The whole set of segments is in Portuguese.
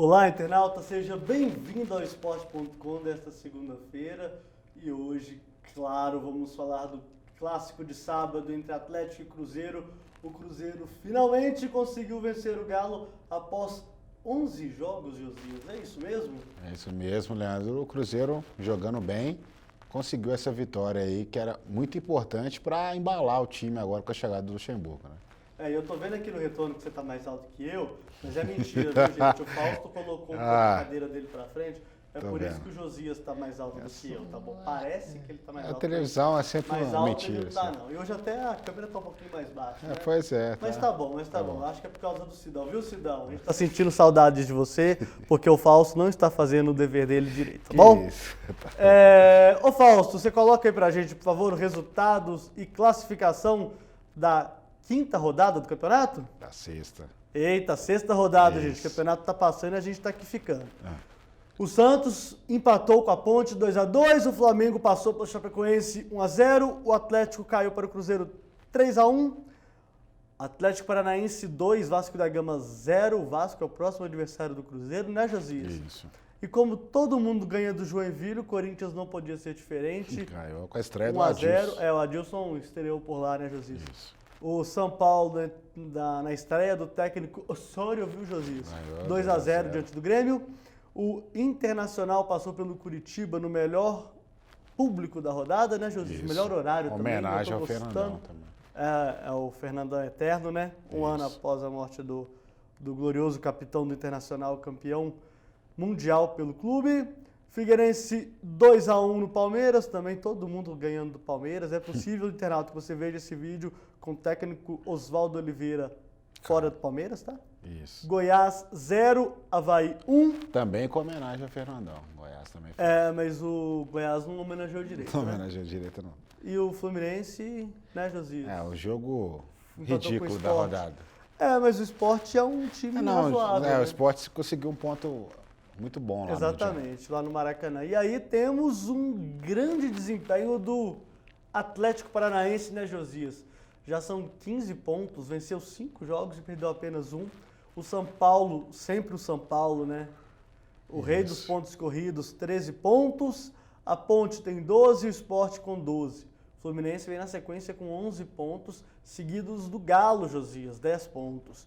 Olá, internauta, seja bem-vindo ao Esporte.com desta segunda-feira e hoje, claro, vamos falar do clássico de sábado entre Atlético e Cruzeiro. O Cruzeiro finalmente conseguiu vencer o Galo após 11 jogos, Josias, é isso mesmo? É isso mesmo, Leandro. O Cruzeiro jogando bem, conseguiu essa vitória aí que era muito importante para embalar o time agora com a chegada do Luxemburgo, né? Eu tô vendo aqui no retorno que você tá mais alto que eu, mas é mentira, viu, gente? O Fausto colocou um pouco a cadeira dele pra frente, por isso que o Josias tá mais alto do que eu, tá bom? Parece que ele tá mais alto. A televisão é sempre mais uma alto mentira. Ele não tá, não. E hoje até a câmera tá um pouquinho mais baixa, né? Pois é. Mas tá bom. Acho que é por causa do Sidão, viu, Sidão? A gente tá sentindo saudades de você, porque o Fausto não está fazendo o dever dele direito, tá bom? Isso. Ô Fausto, você coloca aí pra gente, por favor, resultados e classificação da quinta rodada do campeonato? Da sexta. Eita, sexta rodada, Isso. gente. O campeonato tá passando e a gente tá aqui ficando. O Santos empatou com a Ponte 2-2, o Flamengo passou para o Chapecoense 1-0, o Atlético caiu para o Cruzeiro 3-1, Atlético Paranaense 2, Vasco da Gama 0, o Vasco é o próximo adversário do Cruzeiro, né, Josias? Isso. E como todo mundo ganha do Joinville, o Corinthians não podia ser diferente. Caiu com a estreia do 1-0, Adilson. o Adilson estreou por lá, né, Josias? Isso. O São Paulo, na estreia do técnico Osório, viu, Josias? 2-0 diante do Grêmio. O Internacional passou pelo Curitiba no melhor público da rodada, né, Josias? Isso. Melhor horário também. Homenagem ao Fernandão também. É o Fernandão Eterno, né? Um ano após a morte do glorioso capitão do Internacional, campeão mundial pelo clube. Figueirense 2-1 no Palmeiras, também todo mundo ganhando do Palmeiras. É possível, internauta, que você veja esse vídeo com o técnico Oswaldo Oliveira fora do Palmeiras, tá? Isso. Goiás 0, Avaí 1. Também com homenagem ao Fernandão. Goiás também foi. Mas o Goiás não homenageou direito. Não né? homenageou direito, não. E o Fluminense, né, Josias? O jogo Empatou ridículo com o da Sport. rodada. Mas o Sport é um time razoável. O né? Sport conseguiu um ponto muito bom lá. Exatamente, lá no Maracanã. E aí temos um grande desempenho do Atlético Paranaense, né, Josias? Já são 15 pontos, venceu 5 jogos e perdeu apenas um. O São Paulo, sempre o São Paulo, né? O rei dos pontos corridos, 13 pontos. A Ponte tem 12 e o Sport com 12. O Fluminense vem na sequência com 11 pontos, seguidos do Galo, Josias, 10 pontos.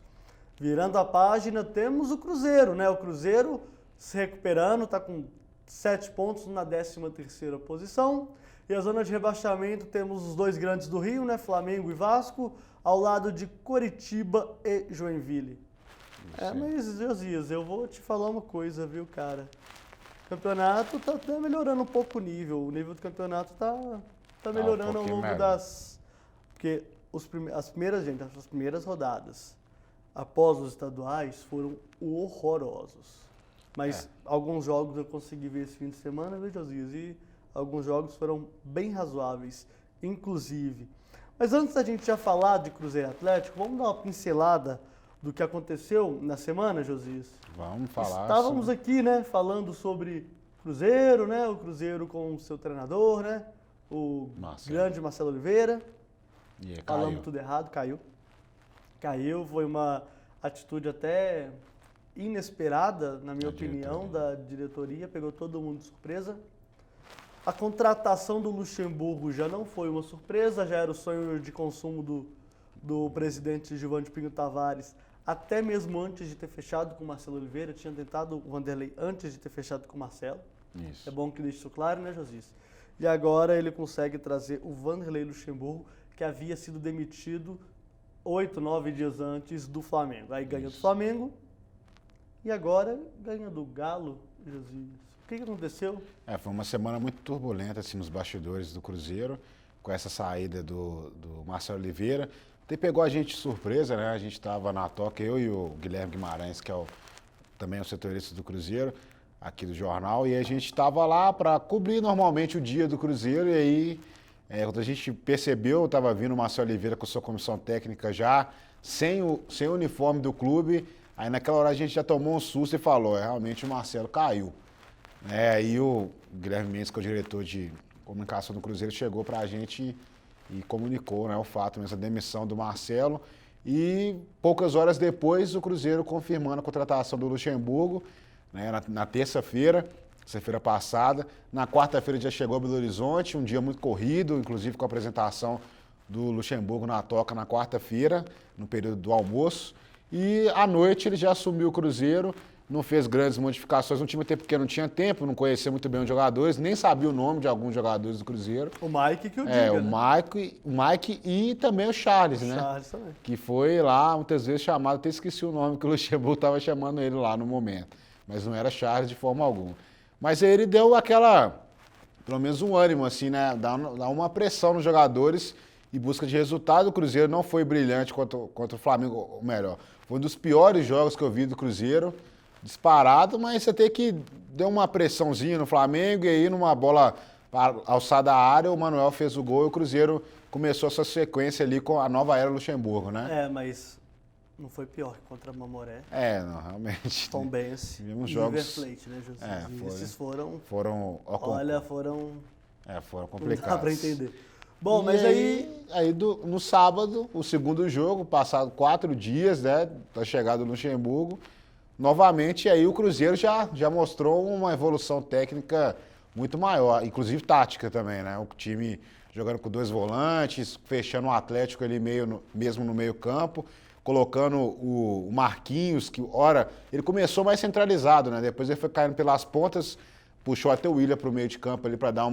Virando a página, temos o Cruzeiro, né? O Cruzeiro se recuperando, está com 7 pontos na 13ª posição. E a zona de rebaixamento temos os dois grandes do Rio, né? Flamengo e Vasco, ao lado de Coritiba e Joinville. Mas, Josias, eu vou te falar uma coisa, viu, cara? O campeonato tá até melhorando um pouco o nível do campeonato tá melhorando ao longo das... Porque as primeiras rodadas após os estaduais foram horrorosos. Mas alguns jogos eu consegui ver esse fim de semana, viu, Josias? E alguns jogos foram bem razoáveis, inclusive. Mas antes da gente já falar de Cruzeiro Atlético, vamos dar uma pincelada do que aconteceu na semana, Josias? Vamos falar. Estávamos aqui, né, falando sobre Cruzeiro, né? O Cruzeiro com o seu treinador, né? O grande Marcelo Oliveira. Falamos tudo errado, caiu. Caiu, foi uma atitude até inesperada, na minha opinião, da diretoria, pegou todo mundo de surpresa. A contratação do Luxemburgo já não foi uma surpresa, já era o sonho de consumo do presidente Gilvan Pinho Tavares, até mesmo antes de ter fechado com o Marcelo Oliveira, tinha tentado o Vanderlei antes de ter fechado com o Marcelo. Isso. É bom que deixe isso claro, né, Josias? E agora ele consegue trazer o Vanderlei Luxemburgo, que havia sido demitido 8, 9 dias antes do Flamengo. Aí ganha do Flamengo e agora ganha do Galo, Josias. O que aconteceu? Foi uma semana muito turbulenta assim, nos bastidores do Cruzeiro, com essa saída do Marcelo Oliveira. Até pegou a gente de surpresa, né? A gente estava na toca, eu e o Guilherme Guimarães, que é também o setorista do Cruzeiro, aqui do jornal, e a gente estava lá para cobrir normalmente o dia do Cruzeiro, e aí, quando a gente percebeu, estava vindo o Marcelo Oliveira com sua comissão técnica já, sem o uniforme do clube, aí naquela hora a gente já tomou um susto e falou, realmente o Marcelo caiu. Aí o Guilherme Mendes, que é o diretor de comunicação do Cruzeiro, chegou para a gente e comunicou, né, o fato, essa demissão do Marcelo. E poucas horas depois, o Cruzeiro confirmando a contratação do Luxemburgo, né, na terça-feira passada. Na quarta-feira já chegou a Belo Horizonte, um dia muito corrido, inclusive com a apresentação do Luxemburgo na Toca na quarta-feira, no período do almoço. E à noite ele já assumiu o Cruzeiro, não fez grandes modificações no time, até porque não tinha tempo, não conhecia muito bem os jogadores, nem sabia o nome de alguns jogadores do Cruzeiro. O Mike que eu diga, o Mike e também o Charles, né? Charles também. Que foi lá muitas vezes chamado, até esqueci o nome que o Luxemburgo estava chamando ele lá no momento. Mas não era Charles de forma alguma. Mas aí ele deu pelo menos um ânimo, assim, né? Dá uma pressão nos jogadores em busca de resultado. O Cruzeiro não foi brilhante contra o Flamengo, ou melhor, foi um dos piores jogos que eu vi do Cruzeiro, disparado, mas você tem que dar uma pressãozinha no Flamengo e aí numa bola alçada à área, o Manuel fez o gol e o Cruzeiro começou essa sequência ali com a nova era Luxemburgo, né? Mas não foi pior que contra a Mamoré. Não, realmente. Tombense e jogos, River Plate, né, José? Esses foram complicados. Não dá pra entender. Bom, mas no sábado, o segundo jogo, passado 4 dias, né, da chegada do Luxemburgo, novamente aí o Cruzeiro já mostrou uma evolução técnica muito maior, inclusive tática também, né? O time jogando com 2 volantes, fechando o Atlético ali mesmo no meio campo, colocando o Marquinhos, que ora, ele começou mais centralizado, né? Depois ele foi caindo pelas pontas, puxou até o Willian para o meio de campo ali para dar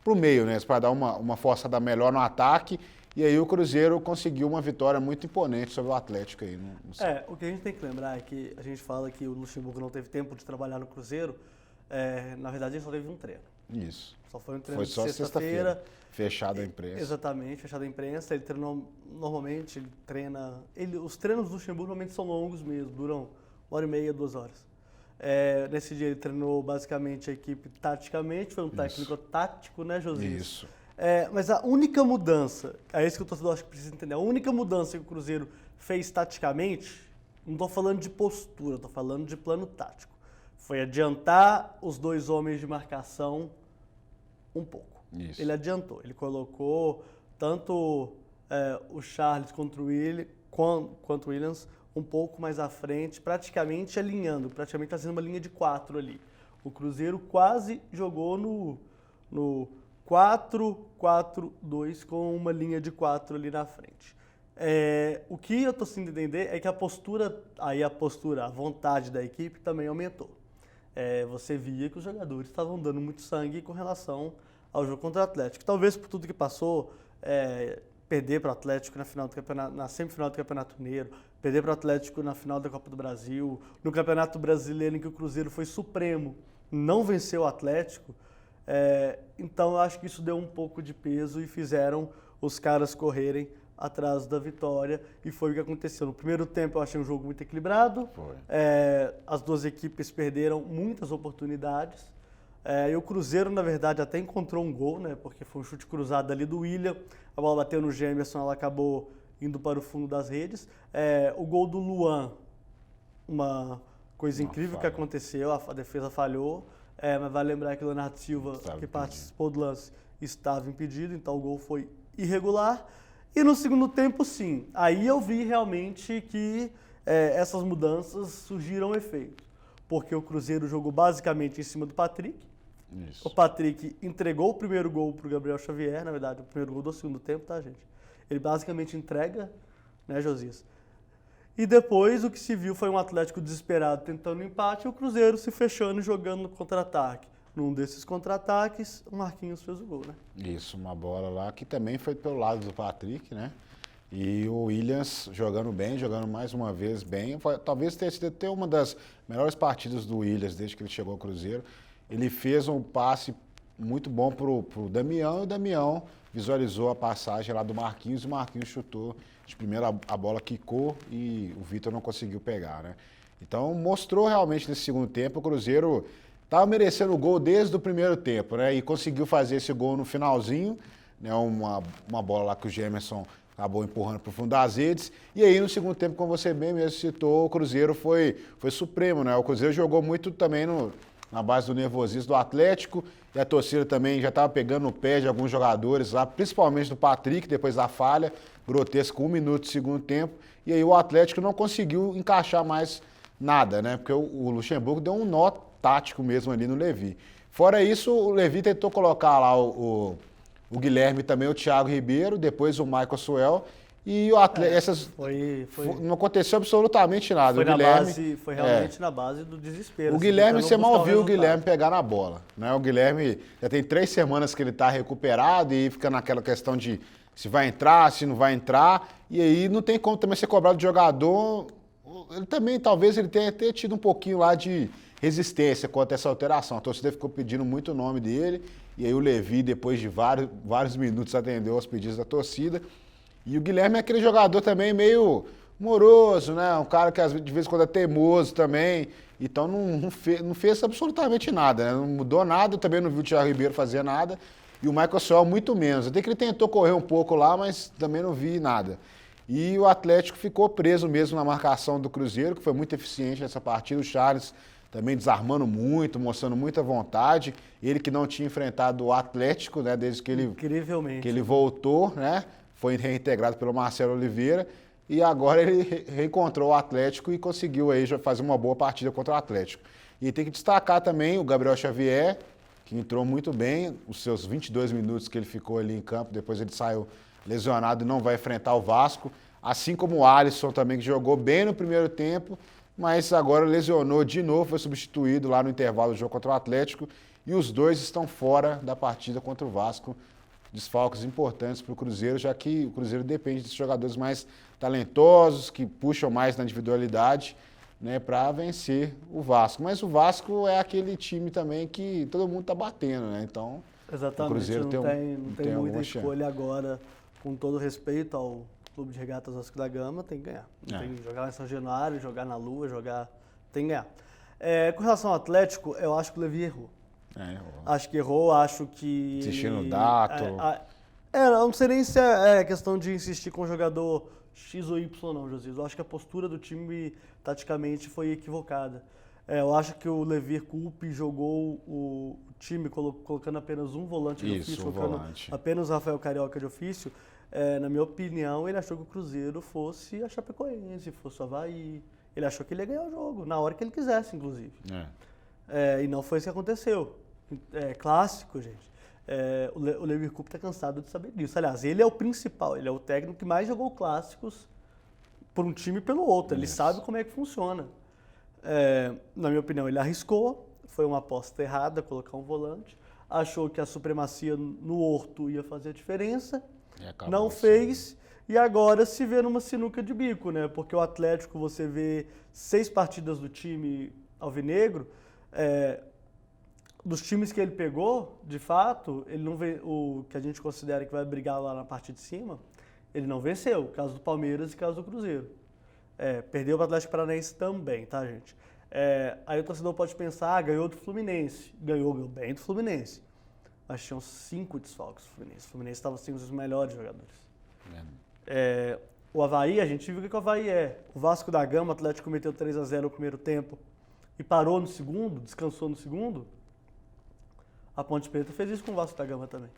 pro meio, né? Para dar uma forçada melhor no ataque. E aí o Cruzeiro conseguiu uma vitória muito imponente sobre o Atlético aí. O que a gente tem que lembrar é que a gente fala que o Luxemburgo não teve tempo de trabalhar no Cruzeiro. Na verdade, ele só teve um treino. Isso. Só foi um treino de sexta-feira. Fechado a imprensa. Exatamente, fechado a imprensa. Ele treinou, normalmente, ele treina... os treinos do Luxemburgo normalmente são longos mesmo, duram 1h30, 2 horas. Nesse dia ele treinou basicamente a equipe taticamente, foi um técnico tático, né, Josias? Isso. Mas a única mudança, é isso que o torcedor acho que precisa entender, a única mudança que o Cruzeiro fez taticamente, não estou falando de postura, estou falando de plano tático, foi adiantar os 2 homens de marcação um pouco. Isso. Ele adiantou, ele colocou tanto o Charles quanto o Williams um pouco mais à frente, praticamente alinhando, praticamente fazendo uma linha de 4 ali. O Cruzeiro quase jogou no 4-4-2 com uma linha de 4 ali na frente. O que eu estou sem entender é que a vontade da equipe também aumentou. Você via que os jogadores estavam dando muito sangue com relação ao jogo contra o Atlético. Talvez por tudo que passou, perder para o Atlético na semifinal do Campeonato Mineiro, perder para o Atlético na final da Copa do Brasil, no Campeonato Brasileiro em que o Cruzeiro foi supremo, não venceu o Atlético. Então eu acho que isso deu um pouco de peso e fizeram os caras correrem atrás da vitória e foi o que aconteceu. No primeiro tempo eu achei um jogo muito equilibrado, as 2 equipes perderam muitas oportunidades e o Cruzeiro na verdade até encontrou um gol, né, porque foi um chute cruzado ali do Willian, a bola bateu no Gemerson, ela acabou indo para o fundo das redes. O gol do Luan, uma coisa incrível que aconteceu, a defesa falhou. Mas vale lembrar que o Leonardo Silva, que participou do lance, estava impedido, então o gol foi irregular. E no segundo tempo, sim, aí eu vi realmente que essas mudanças surgiram efeito. Porque o Cruzeiro jogou basicamente em cima do Patrick. Isso. O Patrick entregou o primeiro gol para o Gabriel Xavier, na verdade, o primeiro gol do segundo tempo, tá, gente? Ele basicamente entrega, né, Josias? E depois o que se viu foi um Atlético desesperado tentando um empate e o Cruzeiro se fechando e jogando no contra-ataque. Num desses contra-ataques, o Marquinhos fez o gol, né? Isso, uma bola lá que também foi pelo lado do Patrick, né? E o Williams jogando bem, jogando mais uma vez bem. Talvez tenha sido até uma das melhores partidas do Williams desde que ele chegou ao Cruzeiro. Ele fez um passe muito bom pro Damião e o Damião visualizou a passagem lá do Marquinhos e o Marquinhos chutou de primeira, a bola quicou e o Vitor não conseguiu pegar, né? Então mostrou realmente nesse segundo tempo o Cruzeiro estava merecendo o gol desde o primeiro tempo, né? E conseguiu fazer esse gol no finalzinho, né? Uma bola lá que o Gemerson acabou empurrando para o fundo das redes. E aí no segundo tempo, como você bem mesmo citou, o Cruzeiro foi supremo, né? O Cruzeiro jogou muito também na base do nervosismo do Atlético, e a torcida também já estava pegando no pé de alguns jogadores lá, principalmente do Patrick, depois da falha grotesca, 1 minuto de segundo tempo, e aí o Atlético não conseguiu encaixar mais nada, né? Porque o Luxemburgo deu um nó tático mesmo ali no Levi. Fora isso, o Levi tentou colocar lá o Guilherme também, o Thiago Ribeiro, depois o Michael Suel, e o Atlético, não aconteceu absolutamente nada. Foi, o Guilherme, foi realmente na base do desespero. O Guilherme, você mal viu o Guilherme pegar na bola, né? O Guilherme já tem 3 semanas que ele está recuperado e fica naquela questão de se vai entrar, se não vai entrar, e aí não tem como também ser cobrado de jogador. Ele também, talvez, ele tenha tido um pouquinho lá de resistência contra essa alteração. A torcida ficou pedindo muito o nome dele, e aí o Levi, depois de vários minutos, atendeu aos pedidos da torcida. E o Guilherme é aquele jogador também meio moroso, né? Um cara que de vez em quando é teimoso também. Então não fez absolutamente nada, né? Não mudou nada, eu também não vi o Thiago Ribeiro fazer nada. E o Michael Suel muito menos. Até que ele tentou correr um pouco lá, mas também não vi nada. E o Atlético ficou preso mesmo na marcação do Cruzeiro, que foi muito eficiente nessa partida. O Charles também desarmando muito, mostrando muita vontade. Ele que não tinha enfrentado o Atlético, né, desde que ele voltou, né? Foi reintegrado pelo Marcelo Oliveira. E agora ele reencontrou o Atlético e conseguiu aí já fazer uma boa partida contra o Atlético. E tem que destacar também o Gabriel Xavier, que entrou muito bem, os seus 22 minutos que ele ficou ali em campo, depois ele saiu lesionado e não vai enfrentar o Vasco, assim como o Alisson também, que jogou bem no primeiro tempo, mas agora lesionou de novo, foi substituído lá no intervalo do jogo contra o Atlético, e os dois estão fora da partida contra o Vasco, desfalques importantes para o Cruzeiro, já que o Cruzeiro depende de jogadores mais talentosos, que puxam mais na individualidade, né, para vencer o Vasco. Mas o Vasco é aquele time também que todo mundo está batendo, né? Então, exatamente, o Cruzeiro não tem muita escolha agora, com todo respeito ao Clube de Regatas Vasco da Gama, tem que ganhar. Tem que jogar em São Januário, jogar na Lua, tem que ganhar. Com relação ao Atlético, eu acho que o Levi errou. Acho que errou, acho que... Insistir no Dato. Não sei nem se é questão de insistir com o jogador X ou Y não, Josias. Eu acho que a postura do time, taticamente, foi equivocada. Eu acho que o Levi Coupe jogou o time colocando apenas um volante de ofício, colocando apenas o Rafael Carioca de ofício. Na minha opinião, ele achou que o Cruzeiro fosse a Chapecoense, fosse o Avaí. Ele achou que ele ia ganhar o jogo, na hora que ele quisesse, inclusive. E não foi isso que aconteceu. Clássico, gente. O Levi Coupe está cansado de saber disso. Aliás, ele é o principal, ele é o técnico que mais jogou clássicos por um time e pelo outro. Ele sabe como é que funciona. Na minha opinião, ele arriscou, foi uma aposta errada colocar um volante, achou que a supremacia no Horto ia fazer a diferença, não fez, e agora se vê numa sinuca de bico, né? Porque o Atlético, você vê 6 partidas do time alvinegro, dos times que ele pegou, de fato, ele não vê, o que a gente considera que vai brigar lá na parte de cima, ele não venceu, caso do Palmeiras e caso do Cruzeiro. Perdeu para o Atlético Paranaense também, tá, gente? Aí o torcedor pode pensar, ganhou do Fluminense. Ganhou bem do Fluminense. Mas tinham 5 desfalques do Fluminense. O Fluminense estava sem os melhores jogadores. O Avaí, a gente viu o que o Avaí é. O Vasco da Gama, o Atlético meteu 3-0 no primeiro tempo e parou no segundo, descansou no segundo. A Ponte Preta fez isso com o Vasco da Gama também.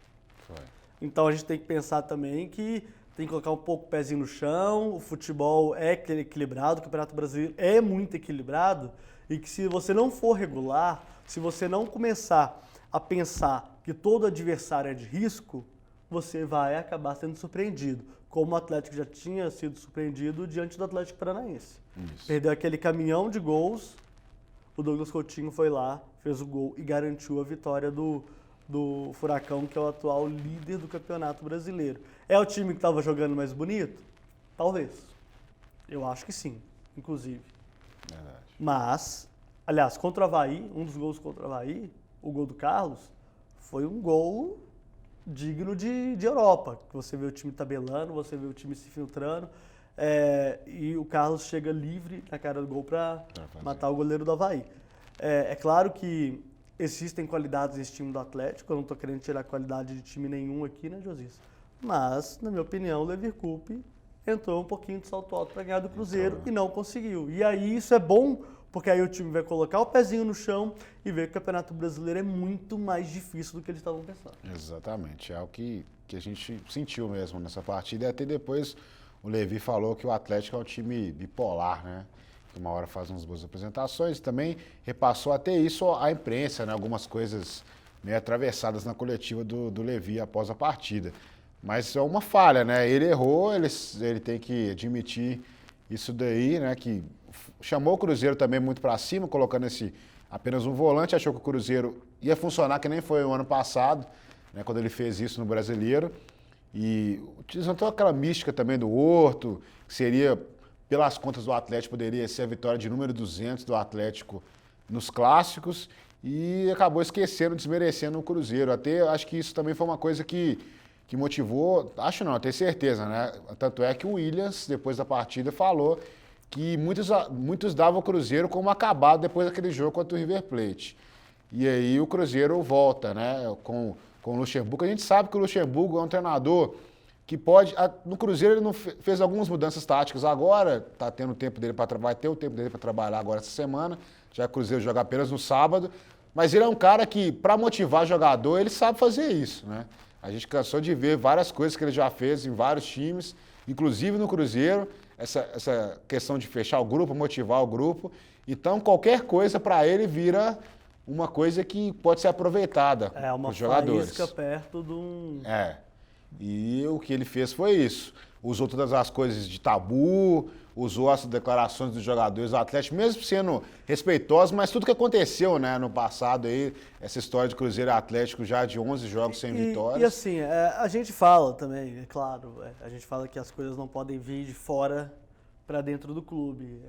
Então a gente tem que pensar também que tem que colocar um pouco o pezinho no chão, o futebol é equilibrado, o Campeonato Brasileiro é muito equilibrado, e que se você não for regular, se você não começar a pensar que todo adversário é de risco, você vai acabar sendo surpreendido, como o Atlético já tinha sido surpreendido diante do Atlético Paranaense. Perdeu aquele caminhão de gols, o Douglas Coutinho foi lá, fez o gol e garantiu a vitória do Furacão, que é o atual líder do Campeonato Brasileiro. É o time que estava jogando mais bonito? Talvez. Eu acho que sim, inclusive. Verdade. Mas, aliás, contra o Avaí, um dos gols contra o Avaí, o gol do Carlos, foi um gol digno de Europa. Você vê o time tabelando, você vê o time se filtrando, e o Carlos chega livre na cara do gol para matar o goleiro do Avaí. É claro que existem qualidades nesse time do Atlético, eu não estou querendo tirar qualidade de time nenhum aqui, né, Josias? Mas, na minha opinião, o Levi Coupe entrou um pouquinho de salto alto para ganhar do Cruzeiro e não conseguiu. E aí isso é bom Porque aí o time vai colocar o pezinho no chão e ver que o Campeonato Brasileiro é muito mais difícil do que eles estavam pensando. Exatamente, é o que a gente sentiu mesmo nessa partida. E até depois o Levi falou que o Atlético é um time bipolar, né? Que uma hora faz umas boas apresentações. Também repassou até isso à imprensa, né? Algumas coisas meio atravessadas na coletiva do Levi após a partida. Mas é uma falha, né? Ele errou, ele tem que admitir isso daí, né? Que chamou o Cruzeiro também muito para cima, colocando apenas um volante, achou que o Cruzeiro ia funcionar, que nem foi o ano passado, né? Quando ele fez isso no Brasileiro. E utilizando toda aquela mística também do Horto, que seria, pelas contas do Atlético, poderia ser a vitória de número 200 do Atlético nos clássicos, e acabou esquecendo, desmerecendo o Cruzeiro. Até acho que isso também foi uma coisa que motivou, acho não, tenho certeza, né? Tanto é que o Williams, depois da partida, falou que muitos davam o Cruzeiro como acabado depois daquele jogo contra o River Plate. E aí o Cruzeiro volta, né? Com o Luxemburgo. A gente sabe que o Luxemburgo é um treinador que pode... No Cruzeiro ele não fez algumas mudanças táticas agora, vai ter o tempo dele para trabalhar agora essa semana, já que o Cruzeiro joga apenas no sábado, mas ele é um cara que, para motivar jogador, ele sabe fazer isso, né? A gente cansou de ver várias coisas que ele já fez em vários times, inclusive no Cruzeiro, essa questão de fechar o grupo, motivar o grupo. Então, qualquer coisa para ele vira uma coisa que pode ser aproveitada pelos jogadores. É uma faísca perto de um... E o que ele fez foi isso. Usou todas as coisas de tabu, usou as declarações dos jogadores do Atlético, mesmo sendo respeitosos, mas tudo que aconteceu, né, no passado aí, essa história de Cruzeiro e Atlético já de 11 jogos sem vitórias. E assim, a gente fala também, é claro, a gente fala que as coisas não podem vir de fora para dentro do clube.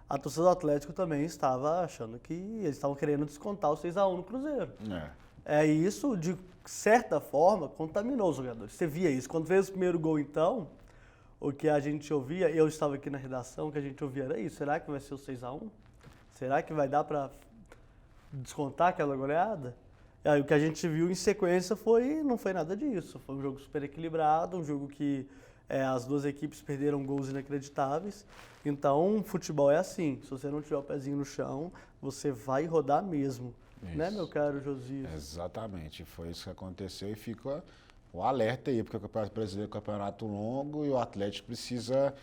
A torcida do Atlético também estava achando que eles estavam querendo descontar o 6-1 no Cruzeiro. Isso, de certa forma, contaminou os jogadores. Você via isso. Quando fez o primeiro gol, então, o que a gente ouvia, eu estava aqui na redação, o que a gente ouvia era isso. Será que vai ser o 6-1? Será que vai dar para descontar aquela goleada? E aí o que a gente viu em sequência não foi nada disso. Foi um jogo super equilibrado, um jogo que as duas equipes perderam gols inacreditáveis. Então, futebol é assim. Se você não tiver o pezinho no chão, você vai rodar mesmo. Isso. Né, meu caro Josias? Exatamente. Foi isso que aconteceu e fica o alerta aí, porque o Campeonato Brasileiro é um campeonato longo e o Atlético precisa...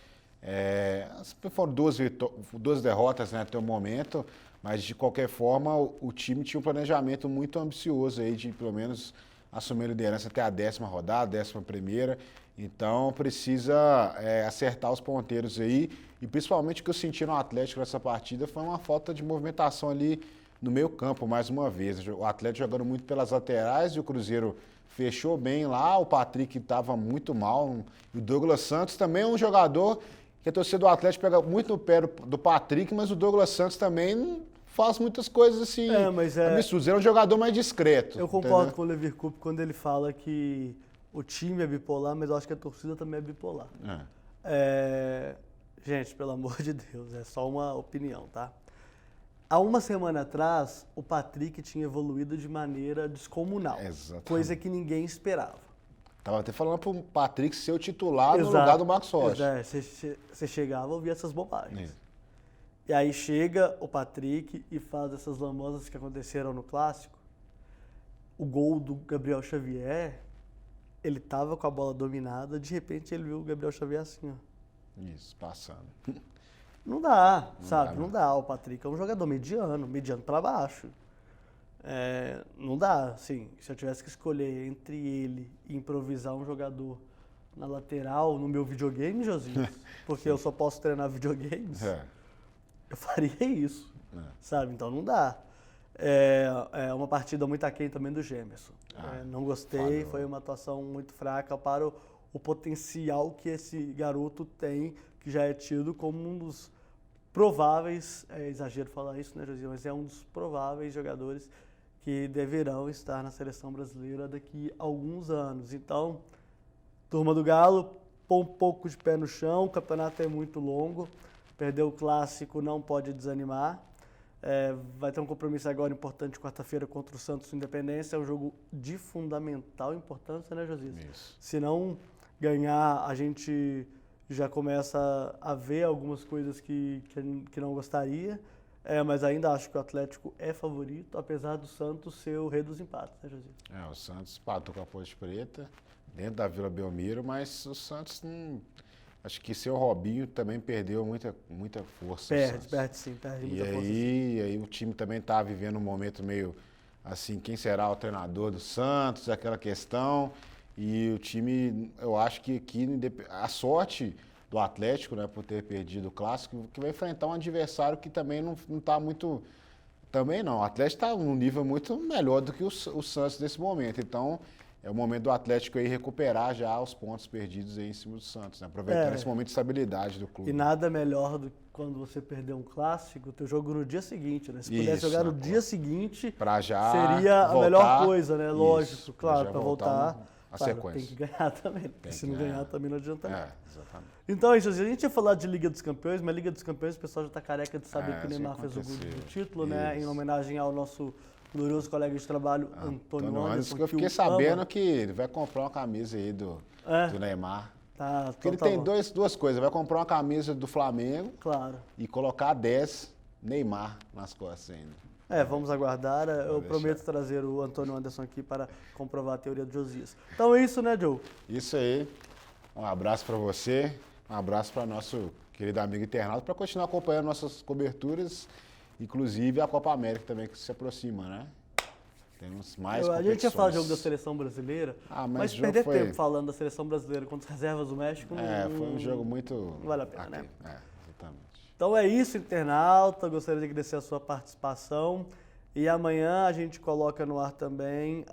foram duas derrotas, né, até o momento, mas de qualquer forma o time tinha um planejamento muito ambicioso aí de pelo menos assumir a liderança até a 10ª rodada, 11ª. Então precisa acertar os ponteiros aí, e principalmente o que eu senti no Atlético nessa partida foi uma falta de movimentação ali no meio campo, mais uma vez. O Atlético jogando muito pelas laterais e o Cruzeiro fechou bem lá, o Patrick estava muito mal, e o Douglas Santos também é um jogador que a torcida do Atlético pega muito no pé do Patrick, mas o Douglas Santos também faz muitas coisas assim absurdas. Ele é um jogador mais discreto. Eu concordo com o Levi Coupe quando ele fala que o time é bipolar, mas eu acho que a torcida também é bipolar. Gente, pelo amor de Deus, é só uma opinião, tá? Há uma semana atrás, o Patrick tinha evoluído de maneira descomunal. Exatamente. Coisa que ninguém esperava. Tava até falando pro Patrick ser o titular no lugar do Marcos Rocha. Você chegava a ouvir essas bobagens. E aí chega o Patrick e faz essas lamosas que aconteceram no Clássico. O gol do Gabriel Xavier, ele tava com a bola dominada, de repente ele viu o Gabriel Xavier assim, ó. Isso, passando. Não dá, sabe? Não dá. O Patrick é um jogador mediano para baixo. Não dá, assim, se eu tivesse que escolher entre ele e improvisar um jogador na lateral no meu videogame, Josias, porque eu só posso treinar videogames, eu faria isso, sabe? Então não dá. É uma partida muito aquém também do Gemerson. Não gostei, falou. Foi uma atuação muito fraca para o potencial que esse garoto tem, que já é tido como um dos prováveis, exagero falar isso, né, Josias, mas é um dos prováveis jogadores que deverão estar na seleção brasileira daqui a alguns anos. Então, turma do Galo, põe um pouco de pé no chão, o campeonato é muito longo, perder o Clássico não pode desanimar. Vai ter um compromisso agora importante quarta-feira contra o Santos Independência, é um jogo de fundamental importância, né, Josias? Isso. Se não ganhar, a gente já começa a ver algumas coisas que não gostaria. Mas ainda acho que o Atlético é favorito, apesar do Santos ser o rei dos empates, né, Josias? O Santos empatou com a Ponte Preta, dentro da Vila Belmiro, mas o Santos não... Acho que seu Robinho também perdeu muita força. Perde sim, perde muita força. E aí o time também está vivendo um momento meio assim, quem será o treinador do Santos, aquela questão. E o time, eu acho que aqui a sorte do Atlético, né, por ter perdido o Clássico, que vai enfrentar um adversário que também não está muito... Também não, o Atlético está num nível muito melhor do que o Santos nesse momento. Então, é o momento do Atlético aí recuperar já os pontos perdidos aí em cima do Santos, né? Aproveitando esse momento de estabilidade do clube. E nada melhor do que quando você perder um clássico, o teu jogo no dia seguinte, né? Se pudesse jogar no dia seguinte, seria a melhor coisa, né? Lógico, claro, para voltar. A sequência. Tem que ganhar também, porque se não ganhar também não adianta nada. Exatamente. Então é isso, a gente ia falar de Liga dos Campeões, mas Liga dos Campeões o pessoal já está careca de saber que o Neymar fez o gol do título, né? Em homenagem ao nosso glorioso colega de trabalho, Antônio Anderson. Eu fiquei sabendo que ele vai comprar uma camisa aí do Neymar. Porque ele tem duas coisas, vai comprar uma camisa do Flamengo e colocar 10 Neymar nas costas ainda. Vamos aguardar. Eu prometo trazer o Antônio Anderson aqui para comprovar a teoria do Josias. Então é isso, né, Joe? Isso aí. Um abraço para você, um abraço para nosso querido amigo internauta, para continuar acompanhando nossas coberturas, inclusive a Copa América também, que se aproxima, né? Temos mais competições. A gente ia falar do jogo da Seleção Brasileira, mas perder tempo falando da Seleção Brasileira contra as reservas do México foi um jogo muito... Não vale a pena, né? Exatamente. Então é isso, internauta. Gostaria de agradecer a sua participação. E amanhã a gente coloca no ar também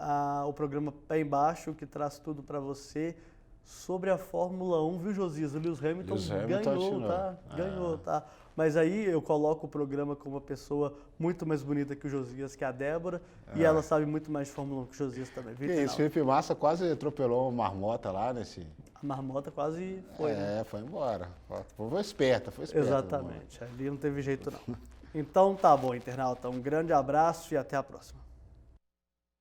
o programa Pé Embaixo, que traz tudo para você sobre a Fórmula 1, viu, Josias? O Lewis Hamilton ganhou, tá? Ganhou, tá? Mas aí eu coloco o programa com uma pessoa muito mais bonita que o Josias, que é a Débora, e ela sabe muito mais de Fórmula 1 que o Josias também. Que isso, Felipe Massa quase atropelou uma marmota lá nesse... A marmota quase foi, né? Foi embora. Foi esperta. Exatamente, ali não teve jeito não. Então tá bom, internauta. Um grande abraço e até a próxima.